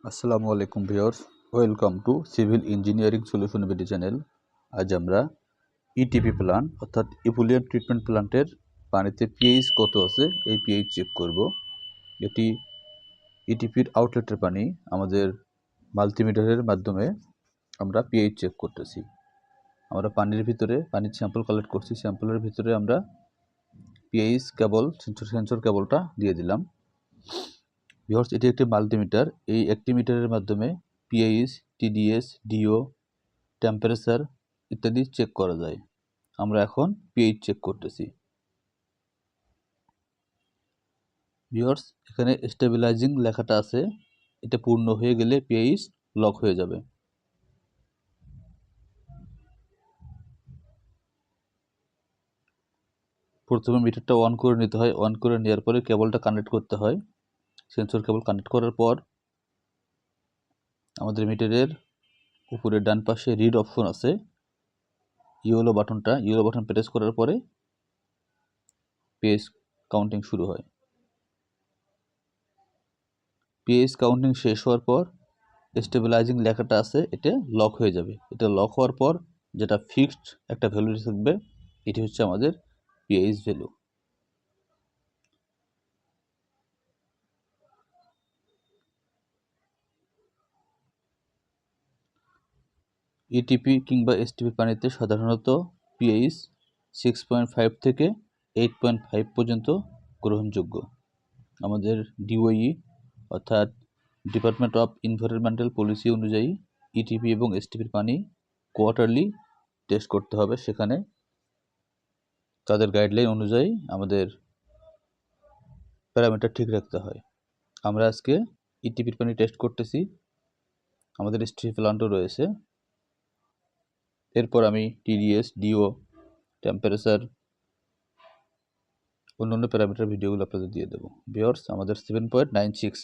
আসসালামু আলাইকুম viewers, welcome to civil engineering solution video channel. আজ আমরা ইটিপি প্ল্যান্ট অর্থাৎ ইফুলিয়েন্ট ট্রিটমেন্ট প্ল্যান্টের পানিতে পিএইচ কত আছে এই পিএইচ চেক করব। এটি ইটিপির আউটলেটের পানি। আমাদের মাল্টিমিটারের মাধ্যমে আমরা পিএইচ চেক করতেছি। আমরা পানির স্যাম্পল কালেক্ট করছি। স্যাম্পলের ভিতরে আমরা পিএইচ কেবল সেন্সর কেবলটা দিয়ে দিলাম। ভিউয়ার্স, এটি একটি মাল্টিমিটার। এই একটি মিটারের মাধ্যমে পিএইচ, টিডিএস, ডিও, টেম্পারেচার ইত্যাদি চেক করা যায়। আমরা এখন পিএইচ চেক করতেছি। ভিউয়ার্স, এখানে স্টেবিলাইজিং লেখাটা আছে, এটা পূর্ণ হয়ে গেলে পিএইচ লক হয়ে যাবে। প্রথমে মিটারটা অন করে নিতে হয়। অন করে নেওয়ার পরে কেবলটা কানেক্ট করতে হয়। সেন্সর কেবল কানেক্ট করার পর আমাদের মিটারের উপরে ডান পাশে রিড অপশন আছে, ইয়েলো বাটন প্রেস করার পরে পিএইচ কাউন্টিং শুরু হয়। পিএইচ কাউন্টিং শেষ হওয়ার পর স্টেবিলাইজিং লেখাটা আছে, এটা লক হয়ে যাবে। এটা লক হওয়ার পর যেটা ফিক্সড একটা ভ্যালু থাকবে, এটি হচ্ছে আমাদের পিএইচ ভ্যালু। ইটিপি কিংবা এসটিপি পানিতে সাধারণত পিএইচ 6.5 থেকে 8.5 পর্যন্ত গ্রহণযোগ্য। আমাদের ডিওই অর্থাৎ ডিপার্টমেন্ট অফ এনভায়রনমেন্টাল পলিসি অনুযায়ী ইটিপি এবং এসটিপির পানি কোয়ার্টারলি টেস্ট করতে হবে। সেখানে তাদের গাইডলাইন অনুযায়ী আমাদের প্যারামিটার ঠিক রাখতে হয়। আমরা আজকে ইটিপির পানি টেস্ট করতেছি, আমাদের এসটিপি প্ল্যান্টও রয়েছে। এরপর আমি টিডিএস, ডিও, টেম্পারেচার, অন্যান্য প্যারামিটার ভিডিওগুলো আপনাদের দিয়ে দেবো। ভিউয়ার্স, আমাদের 7.96